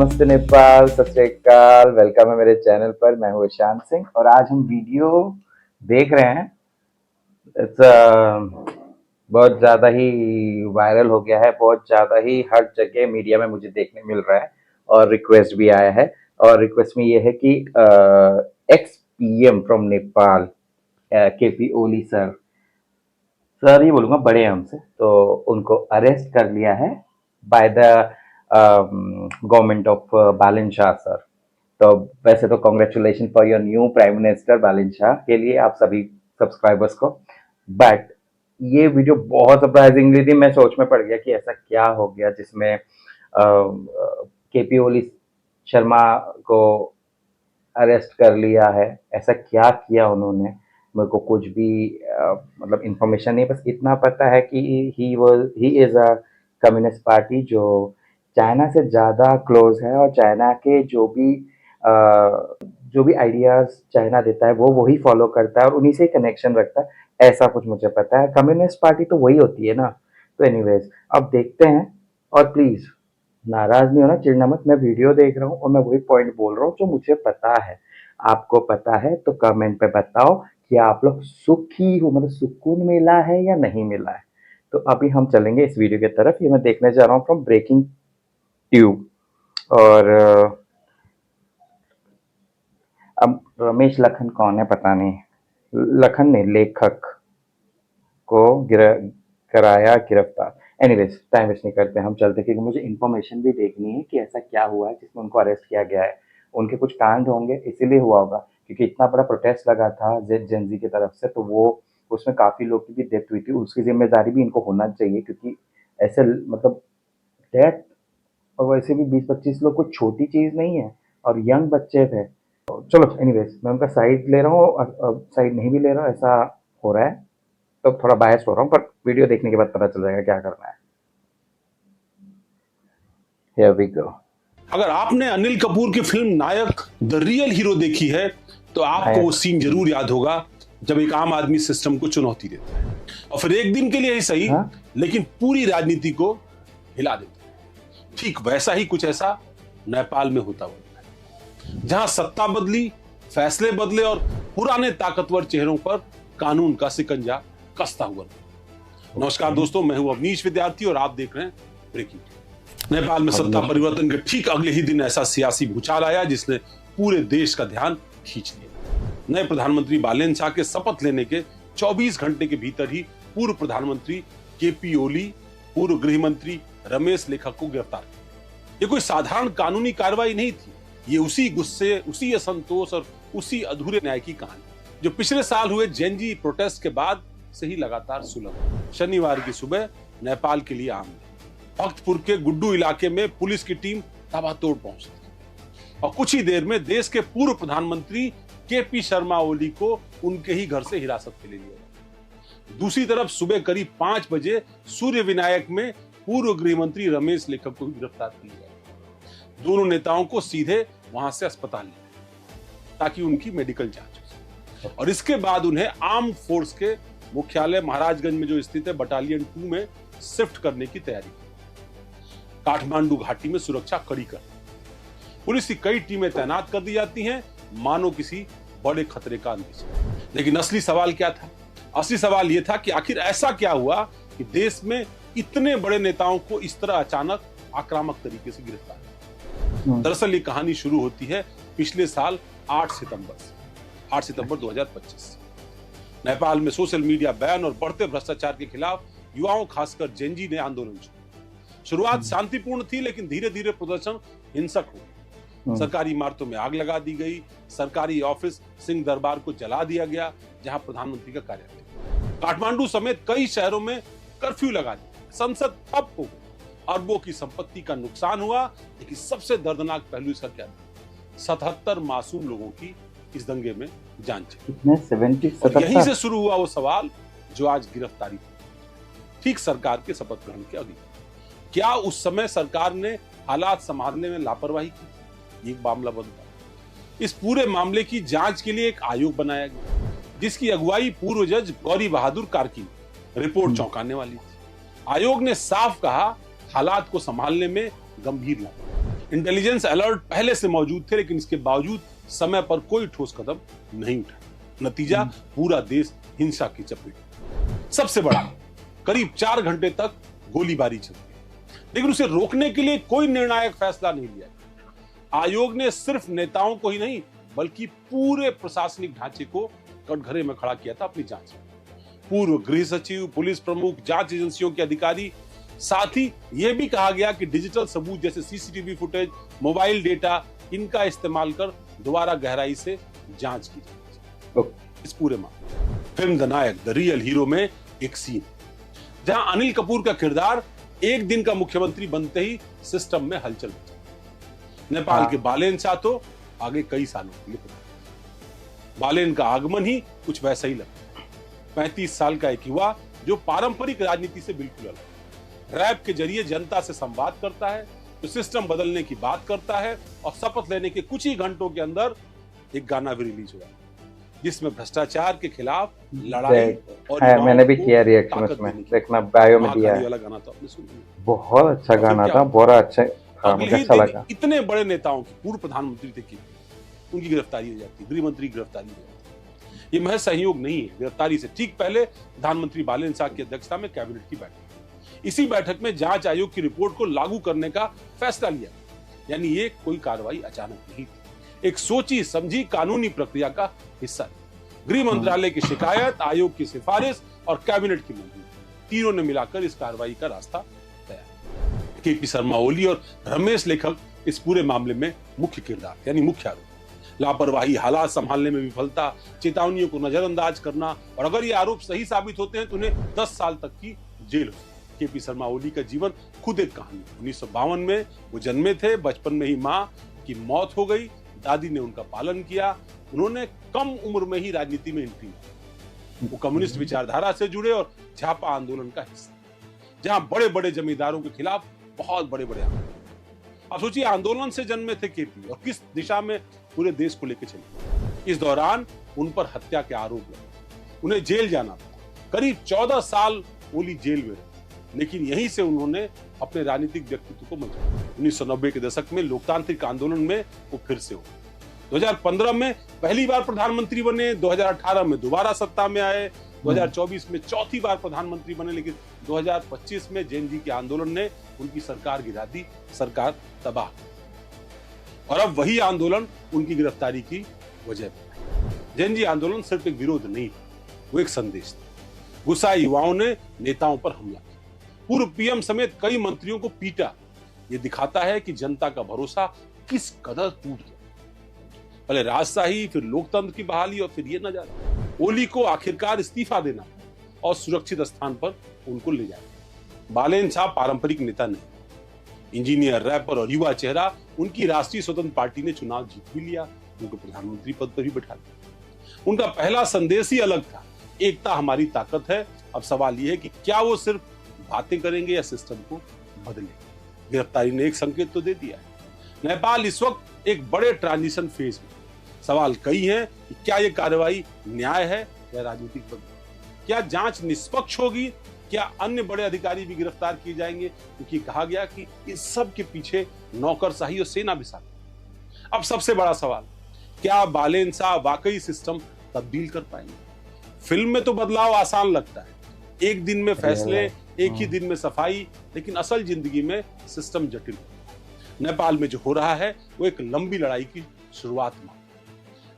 नमस्ते नेपाल, सत श्री अकाल, वेलकम है मेरे चैनल पर। मैं हूँ ईशान सिंह और आज हम वीडियो देख रहे हैं। बहुत ज़्यादा ही वायरल हो गया है, बहुत ज़्यादा ही हर जगह मीडिया में मुझे देखने मिल रहा है और रिक्वेस्ट भी आया है। और रिक्वेस्ट में ये है कि ex PM from Nepal KP Oli sir ही बोलूँगा, बड़े हैं हमसे, तो उनको अरेस्ट कर लिया है by the government of Balen Shah sir. तो वैसे तो congratulation for your new prime minister Balen Shah के लिए आप सभी सब्सक्राइबर्स को। बट ये वीडियो बहुत सरप्राइजिंगली थी। मैं सोच में पड़ गया कि ऐसा क्या हो गया जिसमें केपी ओली शर्मा को अरेस्ट कर लिया है। ऐसा क्या किया उन्होंने, मेरे को कुछ भी मतलब इंफॉर्मेशन नहीं। बस इतना पता है कि he is a communist party जो चाइना से ज़्यादा क्लोज है और चाइना के जो भी आइडियाज़ चाइना देता है वो वही फॉलो करता है और उन्हीं से कनेक्शन रखता है। ऐसा कुछ मुझे पता है। कम्युनिस्ट पार्टी तो वही होती है ना। तो एनीवेज अब देखते हैं। और प्लीज़ नाराज नहीं होना, चिढ़ना मत। मैं वीडियो देख रहा हूँ और मैं वही पॉइंट बोल रहा हूँ जो मुझे पता है। आपको पता है तो कमेंट पे बताओ कि आप लोग सुखी हो, मतलब सुकून मिला है या नहीं मिला है। तो अभी हम चलेंगे इस वीडियो की तरफ। ये मैं देखने जा रहा हूँ फ्रॉम ब्रेकिंग ट्यूब। और अब रमेश लखन कौन है पता नहीं। लखन ने लेखक को कराया गिरफ्तार। एनीवेज टाइम वेस्ट नहीं करते, हम चलते, क्योंकि मुझे इन्फॉर्मेशन भी देखनी है कि ऐसा क्या हुआ है जिसमें उनको अरेस्ट किया गया है। उनके कुछ कांड होंगे, इसीलिए हुआ होगा, क्योंकि इतना बड़ा प्रोटेस्ट लगा था जेनजी की तरफ से, तो वो उसमें काफ़ी लोग की भी डेथ हुई थी। उसकी जिम्मेदारी भी इनको होना चाहिए, क्योंकि ऐसे मतलब डेथ, और वैसे भी 20-25 लोग कोई छोटी चीज़ नहीं है और यंग बच्चे थे। चलो एनीवेज मैं उनका साइड ले रहा हूँ और साइड नहीं भी ले रहा हूँ, ऐसा हो रहा है। तो थोड़ा बायस हो रहा हूँ, पर वीडियो देखने के बाद पता चल जाएगा क्या करना है। Here we go. अगर आपने अनिल कपूर की film Nayak the real hero देखी है तो आपको वो सीन जरूर याद होगा जब एक आम आदमी सिस्टम को चुनौती देता है और फिर एक दिन के लिए ही सही लेकिन पूरी राजनीति को हिला देता है। ठीक वैसा ही कुछ ऐसा नेपाल में होता हुआ है, जहां सत्ता बदली, फैसले बदले और पुराने ताकतवर चेहरों पर कानून का सिकंजा कसता हुआ। नमस्कार दोस्तों, मैं हूं अवनीश विद्यार्थी और आप देख रहे हैं ब्रेकिंग। नेपाल में सत्ता परिवर्तन के ठीक अगले ही दिन ऐसा सियासी भूचाल आया जिसने पूरे देश का ध्यान खींच लिया। नए प्रधानमंत्री बालेन शाह के शपथ लेने के 24 घंटे के भीतर ही पूर्व प्रधानमंत्री केपी ओली, पूर्व गृह मंत्री रमेश लेखक को गिरफ्तार किया। ये कोई साधारण कानूनी कार्रवाई नहीं थी, ये उसी गुस्से, उसी असंतोष और उसी अधूरे न्याय की कहानी जो पिछले साल हुए जेनजी प्रोटेस्ट के बाद से ही लगातार सुलग। शनिवार की सुबह नेपाल के लिए आम भक्तपुर के गुड्डू इलाके में पुलिस की टीम ताबड़तोड़ पहुंची और कुछ ही देर में देश के पूर्व प्रधानमंत्री केपी शर्मा ओली को उनके ही घर से हिरासत में ले लिया। दूसरी तरफ सुबह करीब 5 बजे सूर्य विनायक में पूर्व गृह मंत्री रमेश लेखक को गिरफ्तार किया गया। दोनों नेताओं को सीधे वहां से अस्पताल ले गए ताकि उनकी मेडिकल जांच हो सके और इसके बाद उन्हें आर्म फोर्स के मुख्यालय महाराजगंज में जो स्थित है बटालियन 2 में शिफ्ट करने की तैयारी। काठमांडू घाटी में सुरक्षा कड़ी कर पुलिस की कई टीमें तैनात कर दी जाती हैं, मानो किसी बड़े खतरे का अंदेशा। लेकिन असली सवाल क्या था? असली सवाल यह था कि आखिर ऐसा क्या हुआ कि देश में इतने बड़े नेताओं को इस तरह अचानक आक्रामक तरीके से गिरफ्तार। दरअसल ये कहानी शुरू होती है पिछले साल 8 सितंबर 2025। नेपाल में सोशल मीडिया बैन और बढ़ते भ्रष्टाचार के खिलाफ युवाओं खासकर जेनजी ने आंदोलन शुरू। शुरुआत शांतिपूर्ण थी लेकिन धीरे धीरे प्रदर्शन हिंसक हो। सरकारी इमारतों में आग लगा दी गई, सरकारी ऑफिस सिंह दरबार को जला दिया गया जहां प्रधानमंत्री का कार्यालय। काठमांडू समेत कई शहरों में कर्फ्यू लगा दिया, संसद ठप हो गई, अरबों की संपत्ति का नुकसान हुआ। लेकिन सबसे दर्दनाक पहलू इसका क्या था? 77 मासूम लोगों की इस दंगे में जान चली। यहीं से शुरू हुआ वो सवाल जो आज गिरफ्तारी ठीक सरकार के शपथ ग्रहण के अगले। क्या उस समय सरकार ने हालात संभालने में लापरवाही की? ये मामला बनता। इस पूरे मामले की जांच के लिए एक आयोग बनाया गया जिसकी अगुवाई पूर्व जज गौरी बहादुर कार्की ने। रिपोर्ट चौंकाने वाली थी। आयोग ने साफ कहा हालात को संभालने में गंभीर लापरवाही। इंटेलिजेंस अलर्ट पहले से मौजूद थे, लेकिन इसके बावजूद समय पर कोई ठोस कदम नहीं उठाया। नतीजा, पूरा देश हिंसा की चपेट में। सबसे बड़ा, करीब 4 घंटे तक गोलीबारी चली, लेकिन उसे रोकने के लिए कोई निर्णायक फैसला नहीं लिया। आयोग ने सिर्फ नेताओं को ही नहीं, बल्कि पूरे प्रशासनिक ढांचे को कटघरे में खड़ा किया था अपनी जांच में। पूर्व गृह सचिव, पुलिस प्रमुख, जांच एजेंसियों के अधिकारी, साथ ही यह भी कहा गया कि डिजिटल सबूत जैसे सीसीटीवी फुटेज, मोबाइल डेटा, इनका इस्तेमाल कर दोबारा गहराई से जांच की जाए इस पूरे मामले। Film the Nayak the real hero में एक सीन जहां अनिल कपूर का किरदार एक दिन का मुख्यमंत्री बनते ही सिस्टम में हलचल मचा। नेपाल के बालेन शाह तो आगे कई सालों के लिए। बालेन का आगमन ही कुछ वैसा ही लगा। 35 साल का एक युवा जो पारंपरिक राजनीति से बिल्कुल अलग, रैप के जरिए जनता से संवाद करता है, जो सिस्टम बदलने की बात करता है, और शपथ लेने के कुछ ही घंटों के अंदर एक गाना भी रिलीज हुआ जिसमें भ्रष्टाचार के खिलाफ लड़ाई और मैंने भी किया रिएक्शन उसमें, देखना बायो में दिया है। वाला गाना तो आपने सुन लिया, बहुत अच्छा गाना था, बहुत अच्छा था, मुझे अच्छा लगा। इतने बड़े नेताओं की, पूर्व प्रधानमंत्री थे, उनकी गिरफ्तारी हो जाती, गृह मंत्री गिरफ्तारी हो जाती। ये महज सहयोग नहीं है, गिरफ्तारी से ठीक पहले प्रधानमंत्री बालेन शाह की अध्यक्षता में कैबिनेट की बैठक, इसी बैठक में जांच आयोग की रिपोर्ट को लागू करने का फैसला लिया। यानी ये कोई कार्रवाई अचानक नहीं थी, एक सोची समझी कानूनी प्रक्रिया का हिस्सा। गृह मंत्रालय की शिकायत, आयोग की सिफारिश और कैबिनेट की मंजूरी, तीनों ने मिलाकर इस कार्रवाई का रास्ता तैयार। केपी शर्मा ओली और रमेश लेखक इस पूरे मामले में मुख्य किरदार, यानी मुख्य आरोप। लापरवाही, हालात संभालने में विफलता, चेतावनियों को नजरअंदाज करना, और अगर ये आरोप सही साबित होते हैं तो उन्हें 10 साल तक की जेल हो। केपी शर्मा ओली का जीवन खुद एक कहानी। 1952 में वो जन्मे थे, बचपन में ही मां की मौत हो गई, दादी ने उनका पालन किया। उन्होंने कम उम्र में ही राजनीति में एंट्री की। वो कम्युनिस्ट विचारधारा से जुड़े और झापा आंदोलन का हिस्सा, जहां बड़े बड़े जमींदारों के खिलाफ बहुत बड़े बड़े आंदोलन। अब सोचिए, आंदोलन से जन्मे थे केपी और किस दिशा में पूरे देश को लेकर चले। इस दौरान उन पर हत्या के आरोप लगे, उन्हें जेल जाना था। करीब 14 साल ओली जेल में रहे, लेकिन यहीं से उन्होंने अपने राजनीतिक व्यक्तित्व को मजबूत। 1990 के दशक में लोकतांत्रिक आंदोलन में वो फिर से हो। 2015 में पहली बार प्रधानमंत्री बने, 2018 में दोबारा सत्ता में आए, 2024 में चौथी बार प्रधानमंत्री बने, लेकिन 2025 में जेन जी के आंदोलन ने उनकी सरकार गिरा दी, सरकार तबाह। और अब वही आंदोलन उनकी गिरफ्तारी की वजह बना। जेन जी आंदोलन सिर्फ एक विरोध नहीं, वो एक संदेश था। गुस्सा युवाओं ने नेताओं पर हमला किया, पूर्व पीएम समेत कई मंत्रियों को पीटा। ये दिखाता है कि जनता का भरोसा किस कदर टूट गया। पहले राजशाही, फिर लोकतंत्र की बहाली और फिर ये नजारा। ओली को आखिरकार इस्तीफा देना और सुरक्षित स्थान पर उनको ले जाना। बालेन शाह पारंपरिक नेता नहीं, इंजीनियर, रैपर और युवा चेहरा। उनकी राष्ट्रीय स्वतंत्र पार्टी ने चुनाव जीत भी लिया, उनको प्रधानमंत्री पद पर भी बैठा दिया। उनका पहला संदेश ही अलग था, एकता हमारी ताकत है। अब सवाल यह है कि क्या वो सिर्फ बातें करेंगे या सिस्टम को बदलेंगे। गिरफ्तारी ने एक संकेत तो दे दिया है। नेपाल इस वक्त एक बड़े ट्रांजिशन फेज में। सवाल कई हैं कि क्या ये कार्रवाई न्याय है या राजनीतिक बदलाव। क्या जांच निष्पक्ष होगी, क्या अन्य बड़े अधिकारी भी गिरफ्तार किए जाएंगे, क्योंकि कहा गया कि इस सब के पीछे नौकरशाही और सेना भी शामिल। अब सबसे बड़ा सवाल, क्या बालेन शाह वाकई सिस्टम तब्दील कर पाएंगे। फिल्म में तो बदलाव आसान लगता है, एक दिन में फैसले, एक ही दिन में सफाई, लेकिन असल जिंदगी में सिस्टम जटिल। नेपाल में जो हो रहा है वो एक लंबी लड़ाई की शुरुआत मानो।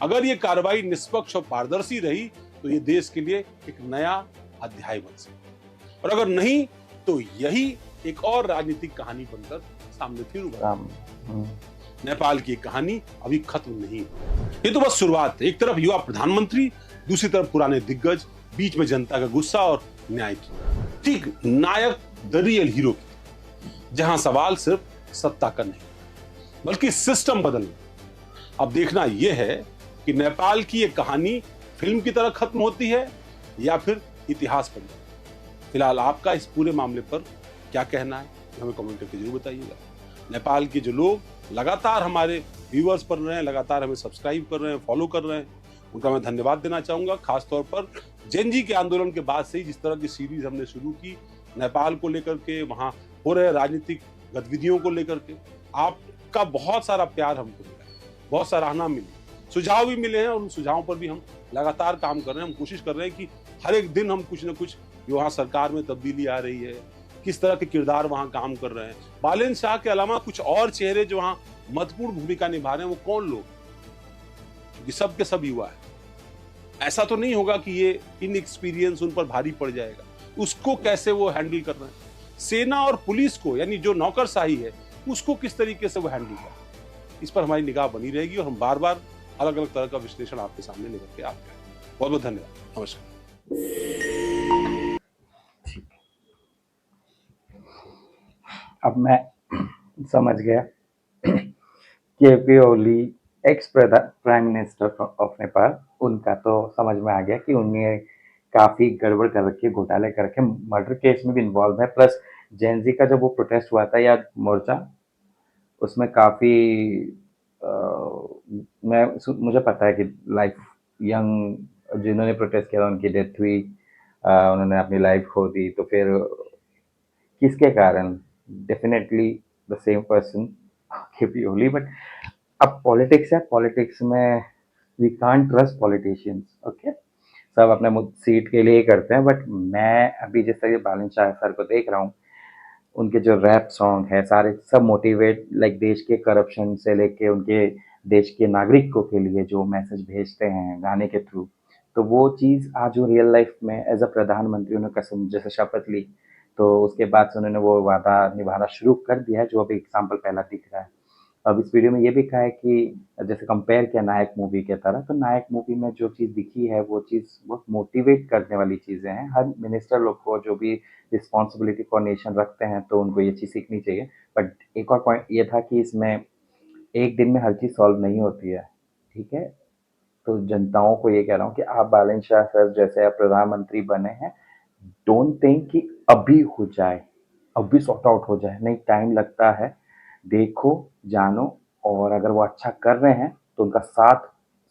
अगर ये कार्रवाई निष्पक्ष और पारदर्शी रही तो ये देश के लिए एक नया अध्याय बन सकता, और अगर नहीं तो यही एक और राजनीतिक कहानी बनकर सामने फिर उभर। नेपाल की कहानी अभी खत्म नहीं है, ये तो बस शुरुआत है। एक तरफ युवा प्रधानमंत्री, दूसरी तरफ पुराने दिग्गज, बीच में जनता का गुस्सा और न्याय की। ठीक नायक द रियल हीरो की, जहां सवाल सिर्फ सत्ता का नहीं बल्कि सिस्टम बदलना। अब देखना यह है कि नेपाल की यह कहानी फिल्म की तरह खत्म होती है या फिर इतिहास बन जाती है। फिलहाल आपका इस पूरे मामले पर क्या कहना है, हमें कमेंट करके जरूर बताइएगा। नेपाल के जो लोग लगातार हमारे व्यूअर्स बन रहे हैं, लगातार हमें सब्सक्राइब कर रहे हैं, फॉलो कर रहे हैं, उनका मैं धन्यवाद देना चाहूंगा। खासतौर पर जेन जी के आंदोलन के बाद से ही जिस तरह की सीरीज हमने शुरू की नेपाल को लेकर के, वहां हो रहे राजनीतिक गतिविधियों को लेकर के, आप आपका बहुत सारा प्यार हमको मिला है, बहुत सराहना मिली, सुझाव भी मिले हैं और उन सुझावों पर भी हम लगातार काम कर रहे हैं। हम कोशिश कर रहे हैं कि हर एक दिन हम कुछ न कुछ, जो वहाँ सरकार में तब्दीली आ रही है, किस तरह के किरदार वहाँ काम कर रहे हैं, बालेंद्र शाह के अलावा कुछ और चेहरे जो वहाँ महत्वपूर्ण भूमिका निभा रहे हैं, वो कौन लोग, क्योंकि सब के सब युवा है। ऐसा तो नहीं होगा कि ये इनएक्सपीरियंस उन पर भारी पड़ जाएगा, उसको कैसे वो हैंडल कर रहे हैं। सेना और पुलिस को, यानी जो नौकरशाही है, उसको किस तरीके से वो हैंडल कर रहे हैं, इस पर हमारी निगाह बनी रहेगी और हम बार बार अलग अलग तरह का विश्लेषण आपके सामने लेकर के आते हैं। बहुत बहुत धन्यवाद। नमस्कार। अब मैं समझ गया KP Oli ex prime minister of Nepal, उनका तो समझ में आ गया कि उन्हें काफी गड़बड़ कर रखी है, घोटाले कर रखे, मर्डर केस में भी इन्वॉल्व है। प्लस जेनजी का जब वो प्रोटेस्ट हुआ था या मोर्चा, उसमें काफी मुझे पता है कि लाइफ यंग जिन्होंने प्रोटेस्ट किया उनकी डेथ हुई, उन्होंने अपनी लाइफ खो दी। तो फिर किसके कारण? Definitely the same person, KP Oli. But अब पॉलिटिक्स है, पॉलिटिक्स में we can't trust politicians. Okay, सब अपने सीट के लिए ही करते हैं। बट मैं अभी जिस तरह बालन शाह सर को देख रहा हूँ, उनके जो रैप सॉन्ग है सारे सब मोटिवेट, लाइक देश के करप्शन से लेके उनके देश के नागरिकों के लिए जो मैसेज भेजते हैं गाने के थ्रू, तो वो चीज़ आज वो रियल लाइफ में एज अ प्रधानमंत्री उन्होंने कसम जैसे शपथ ली, तो उसके बाद से उन्होंने वो वादा निभाना शुरू कर दिया है, जो अभी एग्जाम्पल पहला दिख रहा है। अब इस वीडियो में ये भी कहा है कि जैसे कंपेयर किया नायक मूवी के तरह, तो नायक मूवी में जो चीज़ दिखी है वो चीज़ बहुत मोटिवेट करने वाली चीज़ें हैं। हर मिनिस्टर लोग को जो भी रिस्पॉन्सिबिलिटी फॉर नेशन रखते हैं तो उनको ये चीज़ सीखनी चाहिए। बट एक और पॉइंट ये था कि इसमें एक दिन में हर चीज़ सॉल्व नहीं होती है, ठीक है? तो जनताओं को ये कह रहा हूँ कि आप बालन शाह सर जैसे आप प्रधानमंत्री बने हैं, डोंट थिंक कि अभी हो जाए, अभी सॉर्ट आउट हो जाए, नहीं, टाइम लगता है। देखो, जानो, और अगर वो अच्छा कर रहे हैं तो उनका साथ,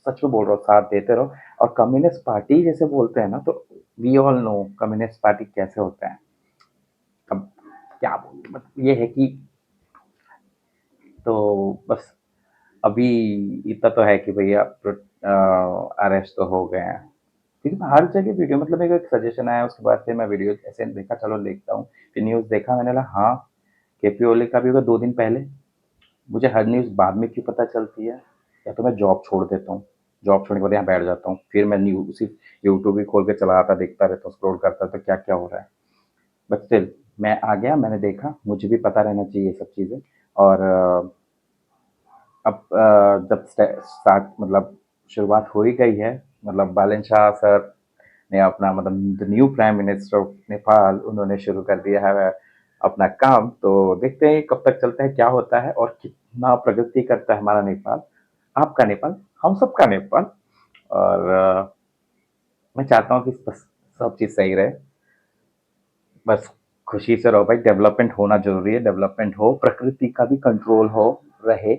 सच में बोल रहा हूँ, साथ देते रहो। और कम्युनिस्ट पार्टी जैसे बोलते हैं ना, तो we all know communist party कैसे होते हैं। अब क्या बोलूं, मतलब ये है कि, तो बस अभी इतना तो है कि भैया अरेस्ट तो हो गए हैं, क्योंकि मैं हर जगह वीडियो, मतलब मेरे को एक सजेशन आया, उसके बाद फिर मैं वीडियो ऐसे देखा, चलो देखता हूँ, फिर न्यूज़ देखा, मैंने कहा हाँ, केपी ओली का भी होगा 2 दिन पहले। मुझे हर न्यूज़ बाद में क्यों पता चलती है? या तो मैं जॉब छोड़ देता हूँ, जॉब छोड़ने के बाद यहाँ बैठ जाता हूँ, फिर मैं न्यूज़ उसी यूट्यूब भी खोल के चलाता देखता रहता हूँ, स्क्रॉल करता तो क्या क्या हो रहा है। बट स्टिल मैं आ गया, मैंने देखा, मुझे भी पता रहना चाहिए ये सब चीज़ें। और अब जब स्टार्ट, मतलब शुरुआत हो ही गई है, मतलब बालन शाह सर ने अपना, मतलब the new prime minister of Nepal, उन्होंने शुरू कर दिया है अपना काम। तो देखते हैं कब तक चलता है, क्या होता है और कितना प्रगति करता है हमारा नेपाल, आपका नेपाल, हम सबका नेपाल। और मैं चाहता हूँ कि बस सब चीज़ सही रहे, बस खुशी से रहो भाई। डेवलपमेंट होना जरूरी है, डेवलपमेंट हो, प्रकृति का भी कंट्रोल हो रहे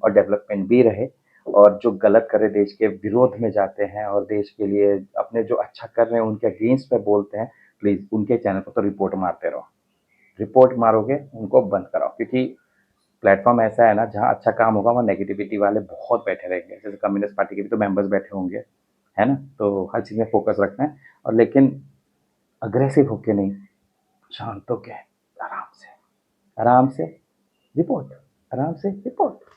और डेवलपमेंट भी रहे। और जो गलत करे देश के विरोध में जाते हैं और देश के लिए अपने जो अच्छा कर रहे हैं उनके अगेंस्ट में बोलते हैं, प्लीज उनके चैनल पर तो रिपोर्ट मारते रहो। रिपोर्ट मारोगे उनको बंद कराओ, क्योंकि प्लेटफॉर्म ऐसा है ना, जहाँ अच्छा काम होगा वहाँ नेगेटिविटी वाले बहुत बैठे रहेंगे। जैसे कम्युनिस्ट पार्टी के भी तो मेंबर्स बैठे होंगे, है ना? तो हर चीज़ में फोकस रखना है, और लेकिन अग्रेसिव होके नहीं, शांत होके, आराम से, आराम से रिपोर्ट, आराम से रिपोर्ट,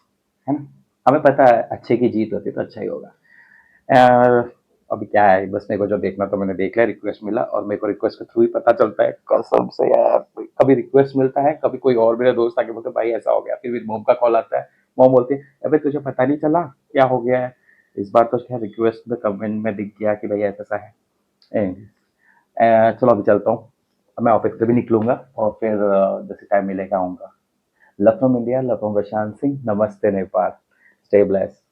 है ना? हमें पता है अच्छे की जीत होती है तो अच्छा ही होगा। अभी क्या है, बस मेरे को जो देखना तो मैंने देख लिया, रिक्वेस्ट मिला, और मेरे को रिक्वेस्ट के थ्रू ही पता चलता है, कसम से यार। कभी रिक्वेस्ट मिलता है, कभी कोई और मेरे दोस्त आके बोलते भाई ऐसा हो गया, फिर भी मोम का कॉल आता है, मोम बोलती है अबे तुझे पता नहीं चला क्या हो गया है। इस बार तो क्या रिक्वेस्ट में कमेंट में दिख गया कि भाई ऐसा है। चलो अभी चलता हूँ, मैं ऑफिस से भी निकलूंगा और फिर जैसे टाइम मिलेगा आऊँगा। Love from India, love from Prashant Singh, namaste Nepal, stay blessed.